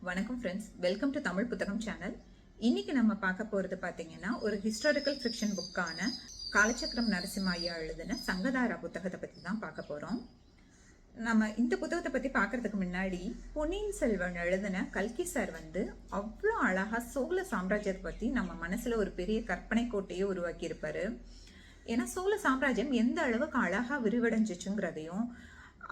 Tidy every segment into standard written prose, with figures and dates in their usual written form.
வணக்கம் friends, welcome to Tamil புத்தகம் channel. இன்னைக்கு நம்ம பார்க்க போகிறது பார்த்தீங்கன்னா ஒரு ஹிஸ்டாரிக்கல் ஃபிக்ஷன் புக்கான காலச்சக்கரம் நரசிம்ம ஐயா எழுதின சங்கதாரா புத்தகத்தை பற்றி தான் பார்க்க போகிறோம். நம்ம இந்த புத்தகத்தை பற்றி பார்க்கறதுக்கு முன்னாடி பொன்னியின் செல்வன் எழுதின கல்கி சார் அவ்வளோ அழகாக சோழ சாம்ராஜ்யத்தை பற்றி நம்ம மனசில் ஒரு பெரிய கற்பனை கோட்டையை உருவாக்கியிருப்பாரு. ஏன்னா சோழ சாம்ராஜ்யம் எந்த அளவுக்கு அழகாக விரிவடைஞ்சிச்சுங்கிறதையும்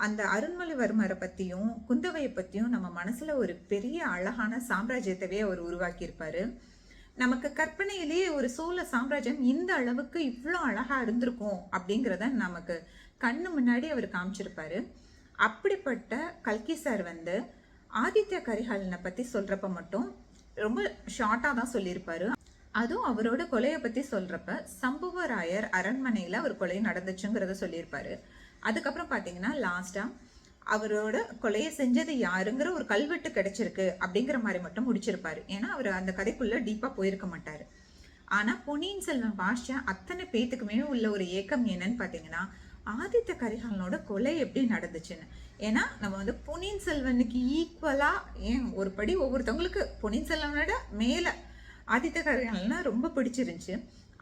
அந்த அருண்மொழிவர்மரை பற்றியும் குந்தவையை பற்றியும் நம்ம மனசில் ஒரு பெரிய அழகான சாம்ராஜ்யத்தவே அவர் உருவாக்கியிருப்பாரு. நமக்கு கற்பனையிலேயே ஒரு சோழ சாம்ராஜ்யம் இந்த அளவுக்கு இவ்வளோ அழகாக இருந்திருக்கும் அப்படிங்கிறத நமக்கு கண்ணு முன்னாடி அவர் காமிச்சிருப்பாரு. அப்படிப்பட்ட கல்கி சார் ஆதித்ய கரிகாலனை பற்றி சொல்கிறப்ப மட்டும் ரொம்ப ஷார்ட்டாக தான் சொல்லியிருப்பாரு. அதுவும் அவரோட கொலையை பற்றி சொல்கிறப்ப சம்புவராயர் அரண்மனையில் அவர் கொலை நடந்துச்சுங்கிறத சொல்லியிருப்பாரு. அதுக்கப்புறம் பார்த்தீங்கன்னா லாஸ்ட்டாக அவரோட கொலையை செஞ்சது யாருங்கிற ஒரு கல்வெட்டு கிடைச்சிருக்கு அப்படிங்கிற மாதிரி மட்டும் முடிச்சிருப்பாரு. ஏன்னா அவர் அந்த கதைக்குள்ளே டீப்பாக போயிருக்க மாட்டார். ஆனால் பொன்னியின் செல்வன் பாஷா அத்தனை பேத்துக்குமே உள்ள ஒரு ஏக்கம் என்னன்னு பார்த்தீங்கன்னா ஆதித்த கரிகாலனோட கொலை எப்படி நடந்துச்சுன்னு. ஏன்னா நம்ம பொன்னியின் செல்வனுக்கு ஈக்குவலாக ஏன் ஒரு படி ஒவ்வொருத்தவங்களுக்கு பொன்னியின் செல்வனோட மேலே ஆதித்த கரிகாலன்னா ரொம்ப பிடிச்சிருந்துச்சு.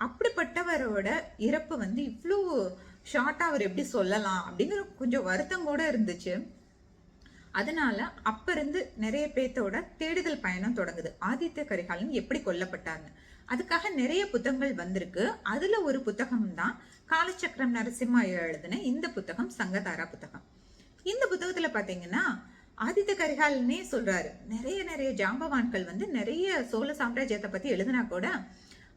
அப்படிப்பட்டவரோட இறப்பு இவ்வளோ ஷார்ட்டாக அவர் எப்படி சொல்லலாம் அப்படிங்கிற கொஞ்சம் வருத்தம் கூட இருந்துச்சு. அதனால அப்ப இருந்து நிறைய பேர்த்தோட தேடுதல் பயணம் தொடங்குது. ஆதித்ய கரிகாலன் எப்படி கொல்லப்பட்டார்னு அதுக்காக நிறைய புத்தகங்கள் வந்திருக்கு. அதுல ஒரு புத்தகம் தான் காலச்சக்கரம் நரசிம்ம எழுதின இந்த புத்தகம், சங்கதாரா புத்தகம். இந்த புத்தகத்துல பாத்தீங்கன்னா ஆதித்த கரிகாலனே சொல்றாரு, நிறைய ஜாம்பவான்கள் நிறைய சோழ சாம்ராஜ்யத்தை பத்தி எழுதினா கூட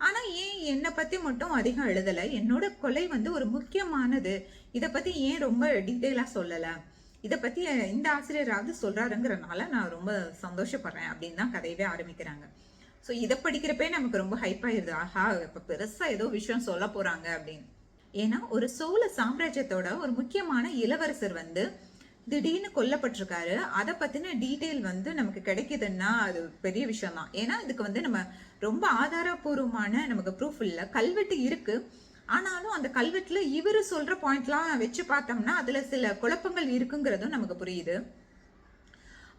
ஆனா ஏன் என்னை பத்தி மட்டும் அதிகம் எழுதலை, என்னோட கொலை ஒரு முக்கியமானது, இதை பத்தி ஏன் ரொம்ப டீட்டெயிலா சொல்லல, இதை பத்தி இந்த ஆசிரியராவது சொல்றாருங்கிறனால நான் ரொம்ப சந்தோஷப்படுறேன் அப்படின்னு தான் கதையவே ஆரம்பிக்கிறாங்க. ஸோ இதை படிக்கிறப்பே நமக்கு ரொம்ப ஹைப்பாயிருது, ஆஹா இப்ப பெருசா ஏதோ விஷயம் சொல்ல போறாங்க அப்படின்னு. ஏன்னா ஒரு சோழ சாம்ராஜ்யத்தோட ஒரு முக்கியமான இளவரசர் திடீர்னு கொல்லப்பட்டிருக்காரு. அதை பத்தின டீட்டெயில் நமக்கு கிடைக்குதுன்னா அது பெரிய விஷயம் தான். ஏன்னா இதுக்கு நம்ம ரொம்ப ஆதாரபூர்வமான நமக்கு ப்ரூஃப் இல்லை, கல்வெட்டு இருக்கு. ஆனாலும் அந்த கல்வெட்டுல இவரு சொல்ற பாயிண்ட்லாம் வச்சு பார்த்தோம்னா அதுல சில குழப்பங்கள் இருக்குங்கிறதும் நமக்கு புரியுது.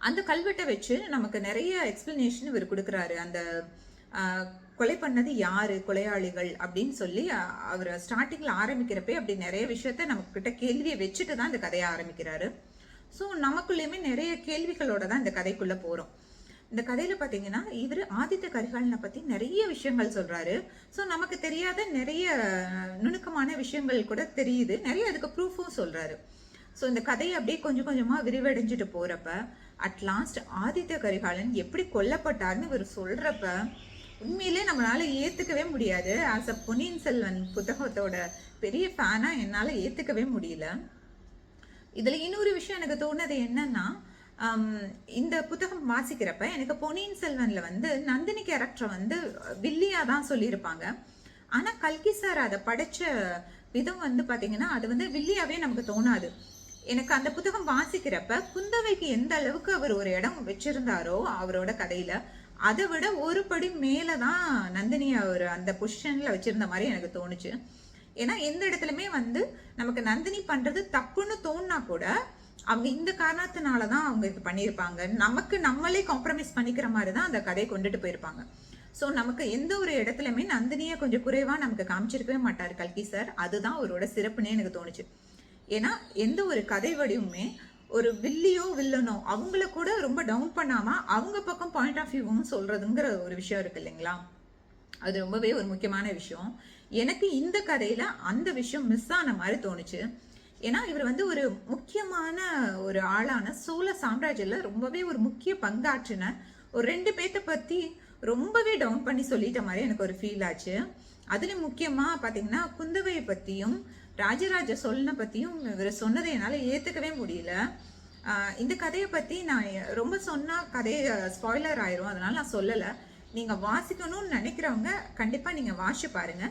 அந்த கல்வெட்டை வச்சு நமக்கு நிறைய எக்ஸ்பிளனேஷன் இவர் கொடுக்குறாரு. அந்த கொலை பண்ணது யாரு, கொலையாளிகள் அப்படின்னு சொல்லி அவர் ஸ்டார்டிங்ல ஆரம்பிக்கிறப்பே அப்படி நிறைய விஷயத்த நமக்கு கிட்ட கேள்வியை வச்சுட்டு தான் இந்த கதையை ஆரம்பிக்கிறாரு. ஸோ நமக்குள்ளேயுமே நிறைய கேள்விகளோட தான் இந்த கதைக்குள்ள போறோம். இந்த கதையில பாத்தீங்கன்னா இவர் ஆதித்த கரிகாலனை பத்தி நிறைய விஷயங்கள் சொல்றாரு. ஸோ நமக்கு தெரியாத நிறைய நுணுக்கமான விஷயங்கள் கூட தெரியுது, நிறைய அதுக்கு ப்ரூஃபும் சொல்றாரு. ஸோ இந்த கதையை அப்படியே கொஞ்சம் கொஞ்சமா விரிவடைஞ்சிட்டு போறப்ப அட்லாஸ்ட் ஆதித்த கரிகாலன் எப்படி கொல்லப்பட்டார்னு இவர் சொல்றப்ப உண்மையிலே நம்மளால ஏத்துக்கவே முடியாது. ஆஸ் அ பொன்னியின் செல்வன் புத்தகத்தோட பெரிய ஃபேனா என்னால ஏத்துக்கவே முடியல. இதுல இன்னொரு விஷயம் எனக்கு தோணுது என்னன்னா, இந்த புத்தகம் வாசிக்கிறப்ப எனக்கு பொன்னியின் செல்வன்ல நந்தினி கேரக்டர் வில்லியா தான் சொல்லியிருப்பாங்க. ஆனா கல்கி சார் அதை படைச்ச விதம் பாத்தீங்கன்னா அது வில்லியாவே நமக்கு தோணாது. எனக்கு அந்த புத்தகம் வாசிக்கிறப்ப குந்தவைக்கு எந்த அளவுக்கு அவர் ஒரு இடம் வச்சிருந்தாரோ அவரோட கதையில அதை விட ஒரு படி மேலதான் நந்தினி அவர் அந்த பொசிஷன்ல வச்சிருந்த மாதிரி எனக்கு தோணுச்சு. ஏன்னா எந்த இடத்துலயுமே நமக்கு நந்தினி பண்றது தப்புன்னு தோணுனா கூட அவங்க இந்த காரணத்தினாலதான் அவங்க இது பண்ணியிருப்பாங்க, நமக்கு நம்மளே காம்ப்ரமைஸ் பண்ணிக்கிற மாதிரிதான் அந்த கதையை கொண்டுட்டு போயிருப்பாங்க. ஸோ நமக்கு எந்த ஒரு இடத்துலயுமே நந்தினியை கொஞ்சம் குறைவா நமக்கு காமிச்சிருக்கவே மாட்டாரு கல்கி சார். அதுதான் அவரோட சிறப்புன்னே எனக்கு தோணுச்சு. ஏன்னா எந்த ஒரு கதை வடிவுமே ஒரு வில்லியோ வில்லனோ அவங்கள கூட ரொம்ப டவுன் பண்ணாம அவங்க பக்கம் பாயிண்ட் ஆஃப் வியூவும் சொல்றதுங்கிற ஒரு விஷயம் இருக்கு இல்லைங்களா, அது ரொம்பவே ஒரு முக்கியமான விஷயம். எனக்கு இந்த கதையில அந்த விஷயம் மிஸ் ஆன மாதிரி தோணுச்சு. ஏன்னா இவர் ஒரு முக்கியமான ஒரு ஆளான சோழ சாம்ராஜ்யத்துல ரொம்பவே ஒரு முக்கிய பங்காற்றின ஒரு 2 பேர்த்த பத்தி ரொம்பவே டவுன் பண்ணி சொல்லிட்ட மாதிரி எனக்கு ஒரு ஃபீல் ஆச்சு. அதுல முக்கியமா பாத்தீங்கன்னா குந்தவையை பத்தியும் ராஜராஜ சோழனை பத்தியும் இவர் சொன்னதை என்னால ஏத்துக்கவே முடியல. இந்த கதையை பத்தி நான் ரொம்ப சொன்னா கதையை ஸ்பாய்லர் ஆயிரும், அதனால நான் சொல்லலை. நீங்க வாசிக்கணும்னு நினைக்கிறவங்க கண்டிப்பா நீங்க வாசி பாருங்க.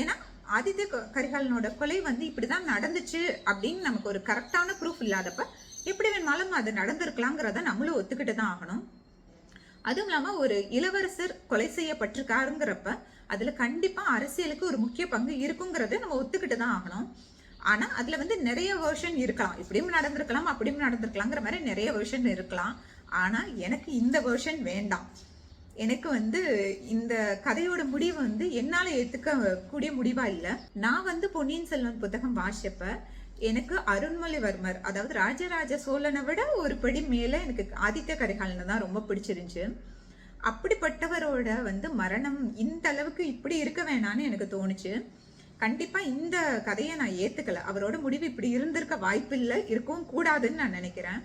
ஏன்னா ஆதித்ய கரிகாலனோட கொலை இப்படிதான் நடந்துச்சு அப்படின்னு நமக்கு ஒரு கரெக்டான ப்ரூஃப் இல்லாதப்ப எப்படி வேணாலும் அது நடந்திருக்கலாங்கிறத நம்மளும் ஒத்துக்கிட்டு தான் ஆகணும். அதுவும் இல்லாம ஒரு இளவரசர் கொலை செய்யப்பட்டிருக்காருங்கிறப்ப அதுல கண்டிப்பா அரசியலுக்கு ஒரு முக்கிய பங்கு இருக்குங்கிறத நம்ம ஒத்துக்கிட்டு தான் ஆகணும். ஆனா அதுல நிறைய வெர்ஷன் இருக்கலாம், இப்படியும் நடந்திருக்கலாம் அப்படியும் நடந்திருக்கலாங்கிற மாதிரி நிறைய வெர்ஷன் இருக்கலாம். ஆனா எனக்கு இந்த வெர்ஷன் வேண்டாம். எனக்கு வந்து இந்த கதையோட முடிவு வந்து என்னால ஏத்துக்க கூடிய முடிவா இல்ல. நான் வந்து பொன்னியின் செல்வன் புத்தகம் வாசிச்சப்ப எனக்கு அருண்மொழிவர்மர், அதாவது ராஜராஜ சோழனை விட ஒரு படி மேல எனக்கு ஆதித்ய கரிகாலனை தான் ரொம்ப பிடிச்சிருந்துச்சு. அப்படிப்பட்டவரோட வந்து மரணம் இந்த அளவுக்கு இப்படி இருக்க வேணான்னு எனக்கு தோணுச்சு. கண்டிப்பா இந்த கதையை நான் ஏத்துக்கல. அவரோட முடிவு இப்படி இருந்திருக்க வாய்ப்பில்லை, இருக்கவும் கூடாதுன்னு நான் நினைக்கிறேன்.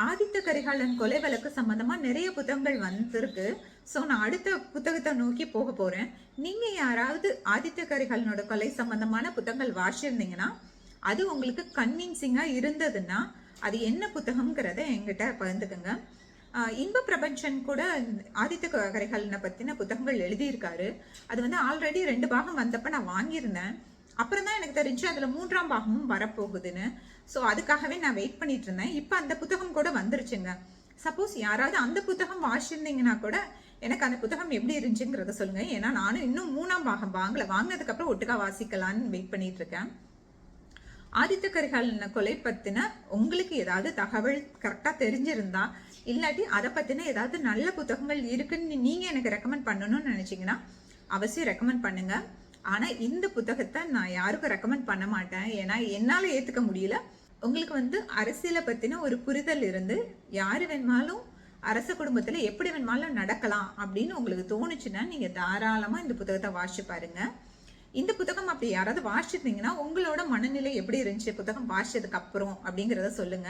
ஆதித்த கரிகாலன் கொலை வழக்கு சம்பந்தமா நிறைய புத்தகங்கள் வந்திருக்கு. ஸோ நான் அடுத்த புத்தகத்தை நோக்கி போக போறேன். நீங்க யாராவது ஆதித்த கரிகாலனோட கொலை சம்பந்தமான புத்தகங்கள் வாசிச்சிருந்தீங்கன்னா, அது உங்களுக்கு கன்வின்சிங்கா இருந்ததுன்னா அது என்ன புத்தகம்ங்கிறத என்கிட்ட பகிர்ந்துக்குங்க. இன்ப பிரபஞ்சன் கூட ஆதித்த கரிகாலனை பத்தின புத்தகங்கள் எழுதியிருக்காரு. அது வந்து ஆல்ரெடி 2 பாகம் வந்தப்ப நான் வாங்கியிருந்தேன். அப்புறம் தான் எனக்கு தெரிஞ்சு அதுல 3ஆம் பாகமும் வரப்போகுதுன்னு. ஸோ அதுக்காகவே நான் வெயிட் பண்ணிட்டு இருந்தேன். இப்போ அந்த புத்தகம் கூட வந்துருச்சுங்க. சப்போஸ் யாராவது அந்த புத்தகம் வாசிச்சிருந்தீங்கன்னா கூட எனக்கு அந்த புத்தகம் எப்படி இருந்துச்சுங்கிறத சொல்லுங்க. ஏன்னா நானும் இன்னும் 3ஆம் பாகம் வாங்கினதுக்கு அப்புறம் ஒட்டுக்கா வாசிக்கலான்னு வெயிட் பண்ணிட்டு இருக்கேன். ஆதித்த கரிகாலன் கொலை பத்தின உங்களுக்கு ஏதாவது தகவல் கரெக்டா தெரிஞ்சிருந்தா, இல்லாட்டி அதை பத்தின ஏதாவது நல்ல புத்தகங்கள் இருக்குன்னு நீங்க எனக்கு ரெக்கமெண்ட் பண்ணணும்னு நினைச்சீங்கன்னா அவசியம் ரெக்கமெண்ட் பண்ணுங்க. ஆனா இந்த புத்தகத்தை நான் யாருக்கும் ரெக்கமெண்ட் பண்ண மாட்டேன். ஏன்னா என்னால ஏத்துக்க முடியல. உங்களுக்கு வந்து அரசியலை பத்தின ஒரு புரிதல் இருந்து யாரு வேணுமாலும் அரச குடும்பத்துல எப்படி வேணுமாலும் நடக்கலாம் அப்படின்னு உங்களுக்கு தோணுச்சுன்னா நீங்க தாராளமா இந்த புத்தகத்தை வாசிச்சு பாருங்க. இந்த புத்தகம் அப்படி யாராவது வாசிச்சிருந்தீங்கன்னா உங்களோட மனநிலை எப்படி இருந்துச்சு புத்தகம் வாசிச்சதுக்கு அப்புறம் அப்படிங்கிறத சொல்லுங்க.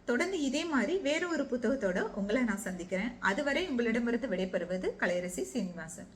தொடர்ந்து இதே மாதிரி வேற ஒரு புத்தகத்தோட உங்களை நான் சந்திக்கிறேன். அதுவரை உங்களிடமிருந்து விடைபெறுவது கலையரசி சீனிவாசன்.